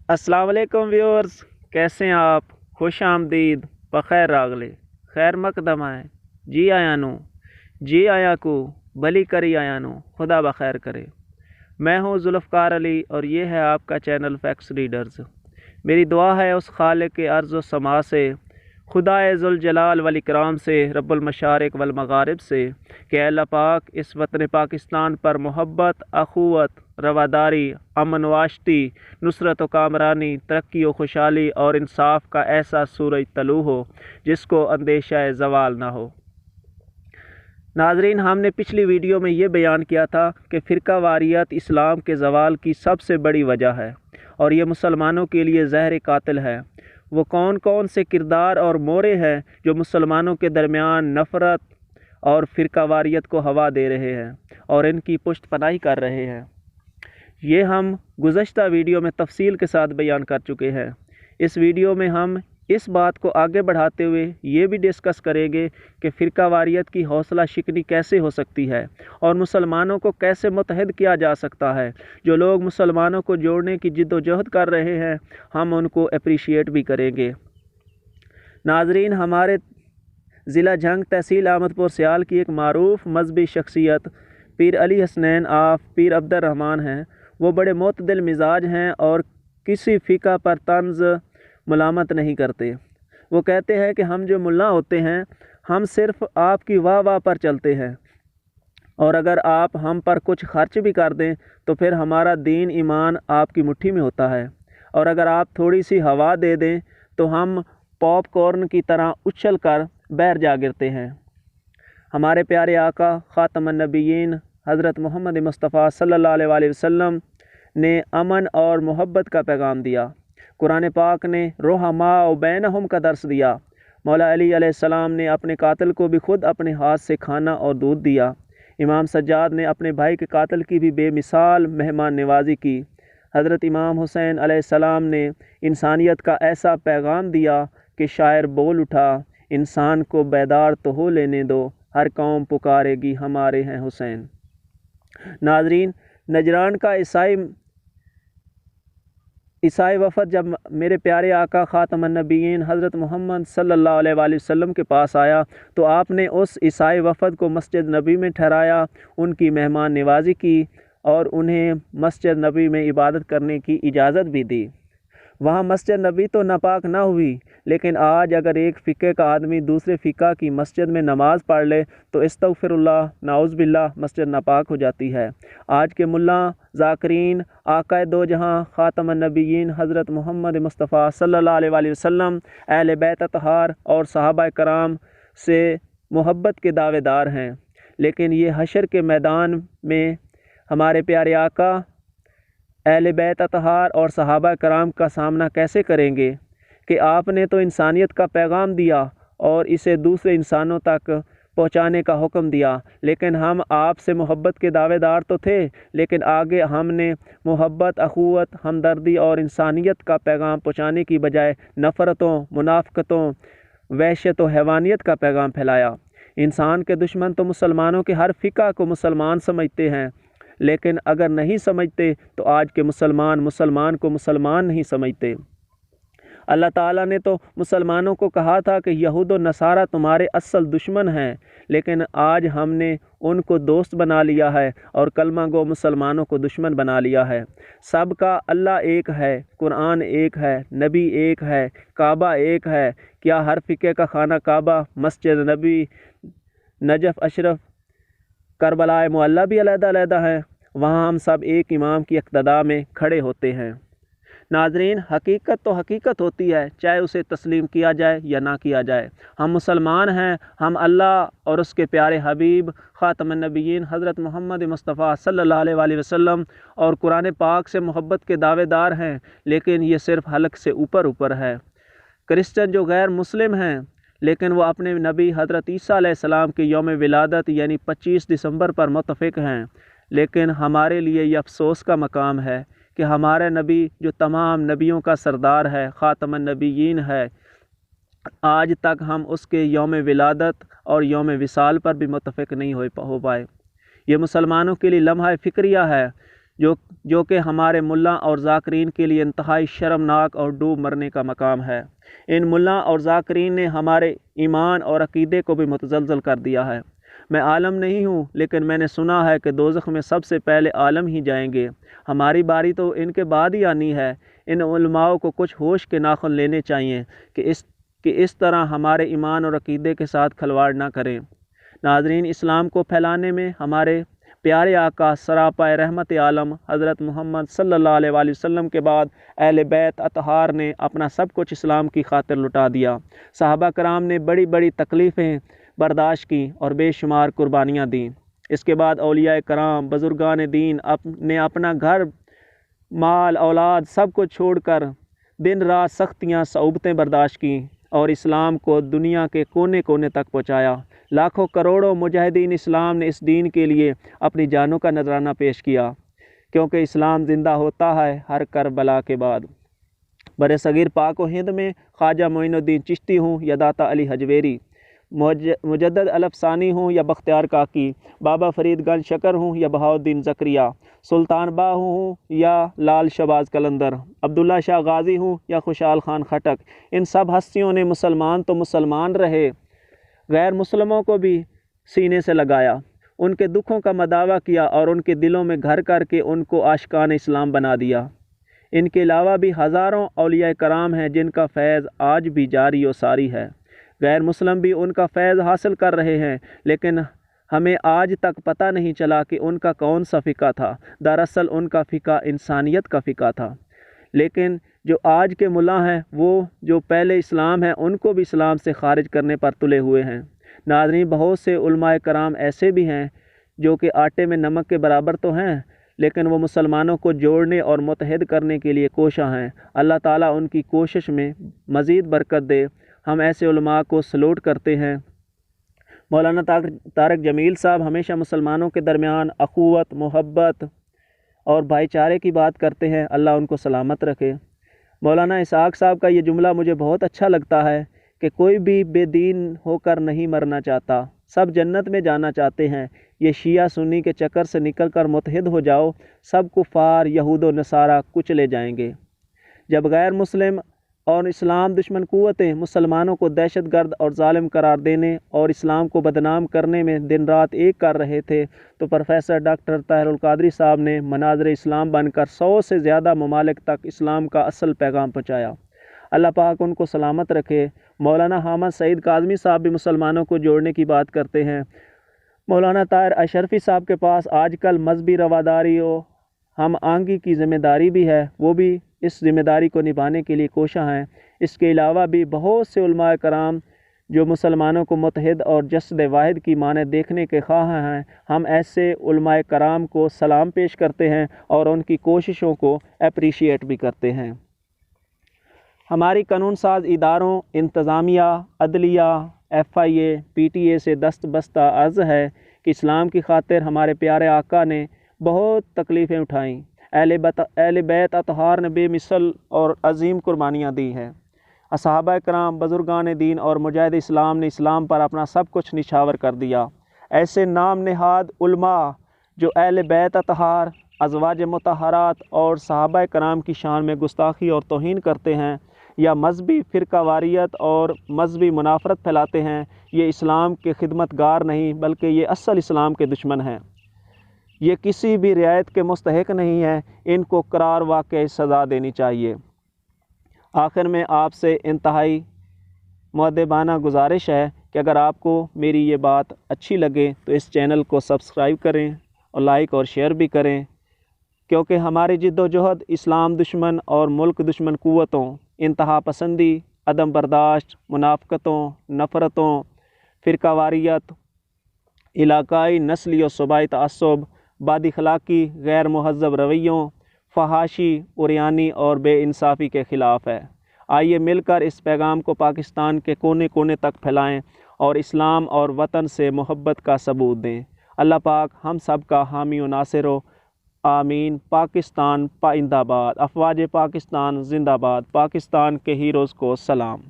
अस्सलाम वालेकुम व्यूअर्स, कैसे हैं आप? खुश आमदीद, बखैर रागले, खैर मकदम आए, जी आया नू, जी आया को, भली करी आया नू, खुदा बखैर करे। मैं हूँ जुल्फ़कार अली और ये है आपका चैनल फैक्ट्स रीडर्स। मेरी दुआ है उस खालिक के अर्ज़ व समा से, खुदाए ज़ुल जलाल वल इकराम से, रब्बुल मशारिक वल मगारिब से कि अल्लाह पाक इस वतन पाकिस्तान पर मोहब्बत, अखुवत, रवादारी, अमन वाश्ती, नुसरत व कामरानी, तरक्की व खुशहाली और इंसाफ का ऐसा सूरज तलू हो जिसको अंदेशा ज़वाल ना हो। नाजरीन, हमने पिछली वीडियो में ये बयान किया था कि फ़िरका वारियत इस्लाम के ज़वाल की सबसे बड़ी वजह है और ये मुसलमानों के लिए ज़हर कातिल है। वो कौन कौन से किरदार और मोरे हैं जो मुसलमानों के दरमियान नफ़रत और फ़िरका वारियत को हवा दे रहे हैं और इनकी पुष्ट पनाही कर रहे हैं, ये हम गुज़श्ता वीडियो में तफसील के साथ बयान कर चुके हैं। इस वीडियो में हम इस बात को आगे बढ़ाते हुए ये भी डिस्कस करेंगे कि फ़िरका वारियत की हौसला शिकनी कैसे हो सकती है और मुसलमानों को कैसे मुत्तहिद किया जा सकता है। जो लोग मुसलमानों को जोड़ने की जिद्दोजहद कर रहे हैं, हम उनको अप्रिशिएट भी करेंगे। नाजरीन, हमारे ज़िला जंग तहसील अहमदपुर सियाल की एक मारूफ मजहबी शख्सियत पीर Ali Hasnain of Pir Abdurrahman हैं। वो बड़े मोतदिल मिजाज हैं और किसी फ़िका पर तंज़ मुलामत नहीं करते। वो कहते हैं कि हम जो मुल्ला होते हैं, हम सिर्फ़ आपकी वाह वाह पर चलते हैं और अगर आप हम पर कुछ खर्च भी कर दें तो फिर हमारा दीन ईमान आपकी मुट्ठी में होता है, और अगर आप थोड़ी सी हवा दे दें तो हम पॉपकॉर्न की तरह उछल कर बहर जा गिरते हैं। हमारे प्यारे आका ख़ातमुन नबिय्यीन हज़रत मोहम्मद मुस्तफ़ा सल्लल्लाहु अलैहि वसल्लम ने अमन और मोहब्बत का पैगाम दिया। कुरान पाक ने रोहमा बैनहुम का दर्स दिया। मौला अली अलैहिस्सलाम ने अपने कातिल को भी खुद अपने हाथ से खाना और दूध दिया। इमाम सज्जाद ने अपने भाई के कातिल की भी बेमिसाल मेहमान नवाजी की। हज़रत इमाम हुसैन अलैहिस्सलाम ने इंसानियत का ऐसा पैगाम दिया कि शायर बोल उठा, इंसान को बेदार तो हो लेने दो, हर कौम पुकारेगी हमारे हैं हुसैन। नाजरीन, नजरान का ईसाई वफ़द जब मेरे प्यारे आका ख़ातमुन नबिय्यीन हज़रत मोहम्मद सल्लल्लाहु अलैहि वसल्लम के पास आया तो आपने उस ईसाई वफ़द को मस्जिद नबी में ठहराया, उनकी मेहमान नवाजी की और उन्हें मस्जिद नबी में इबादत करने की इजाज़त भी दी। वहाँ मस्जिद नबी तो नापाक ना हुई, लेकिन आज अगर एक फ़िक़े का आदमी दूसरे फ़िक़ा की मस्जिद में नमाज़ पढ़ ले तो इस्तग़फ़िरुल्लाह नाउज़ बिल्लाह मस्जिद नापाक हो जाती है। आज के मुल्ला ज़ाकिरीन आक़ाए दो जहाँ ख़ातमुन नबिय्यीन हज़रत मोहम्मद मुस्तफ़ा सल्लल्लाहु अलैहि वसल्लम, अहले बैत अतहार और सहाबा कराम से मोहब्बत के दावेदार हैं, लेकिन ये हशर के मैदान में हमारे प्यारे आका अहले बैत अतहार और सहाबा कराम का सामना कैसे करेंगे कि आपने तो इंसानियत का पैगाम दिया और इसे दूसरे इंसानों तक पहुंचाने का हुक्म दिया, लेकिन हम आपसे मोहब्बत के दावेदार तो थे, लेकिन आगे हमने मोहब्बत, अखुवत, हमदर्दी और इंसानियत का पैगाम पहुंचाने की बजाय नफ़रतों, मुनाफ़क़तों, वहशत व हैवानियत का पैगाम फैलाया। इंसान के दुश्मन तो मुसलमानों के हर फ़िक़ा को मुसलमान समझते हैं, लेकिन अगर नहीं समझते तो आज के मुसलमान को मुसलमान नहीं समझते। अल्लाह ताला ने तो मुसलमानों को कहा था कि यहूद व नसारा तुम्हारे असल दुश्मन हैं, लेकिन आज हमने उनको दोस्त बना लिया है और कलमा गो मुसलमानों को दुश्मन बना लिया है। सबका अल्लाह एक है, कुरान एक है, नबी एक है, काबा एक है। क्या हर फ़िक़े का खाना काबा, मस्जिद नबी, नजफ़ अशरफ, करबलाए मुअल्ला भी अलग-अलग हैं? वहाँ हम सब एक इमाम की इक़्तिदा में खड़े होते हैं। नाजरीन, हकीकत तो हकीकत होती है, चाहे उसे तस्लीम किया जाए या ना किया जाए। हम मुसलमान हैं, हम अल्लाह और उसके प्यारे हबीब ख़ातमुन नबिय्यीन हज़रत मोहम्मद मुस्तफ़ा सल्लल्लाहु अलैहि वसल्लम और कुरान पाक से मोहब्बत के दावेदार हैं, लेकिन ये सिर्फ़ हलक से ऊपर ऊपर है। क्रिश्चन जो गैर मुस्लिम हैं, लेकिन वो अपने नबी हज़रत ईसा अलैहिस्सलाम के यौम विलादत यानी 25 दिसंबर पर मुत्तफ़िक़ हैं, लेकिन हमारे लिए ये अफ़सोस का मकाम है कि हमारे नबी जो तमाम नबियों का सरदार है, ख़ातमुन नबिय्यीन है, आज तक हम उसके यौम विलादत और यौम विसाल पर भी मुत्तफ़िक़ नहीं हो पाए। ये मुसलमानों के लिए लम्हा फ़िक्रिया है। جو کہ ہمارے ملا اور ذاکرین کے لیے انتہائی شرمناک اور ڈوب مرنے کا مقام ہے۔ ان ملا اور ذاکرین نے ہمارے ایمان اور عقیدے کو بھی متزلزل کر دیا ہے۔ میں عالم نہیں ہوں، لیکن میں نے سنا ہے کہ دوزخ میں سب سے پہلے عالم ہی جائیں گے۔ ہماری باری تو ان کے بعد ہی آنی ہے۔ ان علماء کو کچھ ہوش کے ناخن لینے چاہیے کہ اس طرح ہمارے ایمان اور عقیدے کے ساتھ کھلواڑ نہ کریں۔ ناظرین، اسلام کو پھیلانے میں ہمارے پیارے آقا سراپائے رحمت عالم حضرت محمد صلی اللہ علیہ وآلہ وسلم کے بعد اہل بیت اطہار نے اپنا سب کچھ اسلام کی خاطر لٹا دیا۔ صحابہ کرام نے بڑی بڑی تکلیفیں برداشت کی اور بے شمار قربانیاں دیں۔ اس کے بعد اولیاء کرام بزرگان دین نے اپنا گھر، مال، اولاد سب کو چھوڑ کر دن رات سختیاں صعوبتیں برداشت کیں اور اسلام کو دنیا کے کونے کونے تک پہنچایا۔ لاکھوں کروڑوں مجاہدین اسلام نے اس دین کے لیے اپنی جانوں کا نذرانہ پیش کیا، کیونکہ اسلام زندہ ہوتا ہے ہر کربلا کے بعد۔ بر صغیر پاک و ہند میں خواجہ معین الدین چشتی ہوں یا داتا علی حجویری، مجدد الف ثانی ہوں یا بختیار کاکی، بابا فرید گنج شکر ہوں یا بہاؤالدین زکریہ، سلطان باہو ہوں یا لال شہباز قلندر، عبداللہ شاہ غازی ہوں یا خوشحال خان خٹک، ان سب ہستیوں نے مسلمان تو مسلمان رہے، غیر مسلموں کو بھی سینے سے لگایا، ان کے دکھوں کا مداوع کیا اور ان کے دلوں میں گھر کر کے ان کو عاشقان اسلام بنا دیا۔ ان کے علاوہ بھی ہزاروں اولیاء کرام ہیں جن کا فیض آج بھی جاری و ساری ہے۔ غیر مسلم بھی ان کا فیض حاصل کر رہے ہیں، لیکن ہمیں آج تک پتہ نہیں چلا کہ ان کا کون سا فقہ تھا۔ دراصل ان کا فقہ انسانیت کا فقہ تھا۔ لیکن جو آج کے ملا ہیں، وہ جو پہلے اسلام ہیں ان کو بھی اسلام سے خارج کرنے پر تلے ہوئے ہیں۔ ناظرین، بہت سے علماء کرام ایسے بھی ہیں جو کہ آٹے میں نمک کے برابر تو ہیں، لیکن وہ مسلمانوں کو جوڑنے اور متحد کرنے کے لیے کوشاں ہیں۔ اللہ تعالیٰ ان کی کوشش میں مزید برکت دے۔ ہم ایسے علماء کو سلوٹ کرتے ہیں۔ مولانا طارق جمیل صاحب ہمیشہ مسلمانوں کے درمیان اخوت، محبت اور بھائی چارے کی بات کرتے ہیں، اللہ ان کو سلامت رکھے۔ مولانا اسحاق صاحب کا یہ جملہ مجھے بہت اچھا لگتا ہے کہ کوئی بھی بے دین ہو کر نہیں مرنا چاہتا، سب جنت میں جانا چاہتے ہیں۔ یہ شیعہ سنی کے چکر سے نکل کر متحد ہو جاؤ، سب کفار یہود و نصارہ کچلے جائیں گے۔ جب غیر مسلم اور اسلام دشمن قوتیں مسلمانوں کو دہشت گرد اور ظالم قرار دینے اور اسلام کو بدنام کرنے میں دن رات ایک کر رہے تھے، تو پروفیسر ڈاکٹر طاہر القادری صاحب نے مناظر اسلام بن کر 100 سے زیادہ ممالک تک اسلام کا اصل پیغام پہنچایا۔ اللہ پاک ان کو سلامت رکھے۔ مولانا حامد سعید کاظمی صاحب بھی مسلمانوں کو جوڑنے کی بات کرتے ہیں۔ مولانا طاہر اشرفی صاحب کے پاس آج کل مذہبی رواداری و ہم آہنگی کی ذمہ داری بھی ہے، وہ بھی اس ذمہ داری کو نبھانے کے لیے کوشاں ہیں۔ اس کے علاوہ بھی بہت سے علماء کرام جو مسلمانوں کو متحد اور جسد واحد کی معنی دیکھنے کے خواہاں ہیں، ہم ایسے علماء کرام کو سلام پیش کرتے ہیں اور ان کی کوششوں کو اپریشیٹ بھی کرتے ہیں۔ ہماری قانون ساز اداروں، انتظامیہ، عدلیہ، FIA، PTA سے دست بستہ عرض ہے کہ اسلام کی خاطر ہمارے پیارے آقا نے بہت تکلیفیں اٹھائیں۔ اہل بیت اطہار نے بے مثل اور عظیم قربانیاں دی ہیں۔ صحابہ کرام، بزرگان دین اور مجاہد اسلام نے اسلام پر اپنا سب کچھ نچھاور کر دیا۔ ایسے نام نہاد علماء جو اہل بیت اطہار، ازواج مطہرات اور صحابہ کرام کی شان میں گستاخی اور توہین کرتے ہیں یا مذہبی فرقہ واریت اور مذہبی منافرت پھیلاتے ہیں، یہ اسلام کے خدمت گار نہیں بلکہ یہ اصل اسلام کے دشمن ہیں۔ یہ کسی بھی رعایت کے مستحق نہیں ہیں، ان کو قرار واقعی سزا دینی چاہیے۔ آخر میں آپ سے انتہائی مؤدبانہ گزارش ہے کہ اگر آپ کو میری یہ بات اچھی لگے تو اس چینل کو سبسکرائب کریں اور لائک اور شیئر بھی کریں، کیونکہ ہماری جد و جہد اسلام دشمن اور ملک دشمن قوتوں، انتہا پسندی، عدم برداشت، منافقتوں، نفرتوں، فرقہ واریت، علاقائی، نسلی اور صوبائی تعصب، بد اخلاقی، غیر مہذب رویوں، فحاشی، عریانی اور بے انصافی کے خلاف ہے۔ آئیے مل کر اس پیغام کو پاکستان کے کونے کونے تک پھیلائیں اور اسلام اور وطن سے محبت کا ثبوت دیں۔ اللہ پاک ہم سب کا حامی و ناصر ہو۔ آمین۔ پاکستان پائندہ باد۔ افواج پاکستان زندہ باد۔ پاکستان کے ہیروز کو سلام۔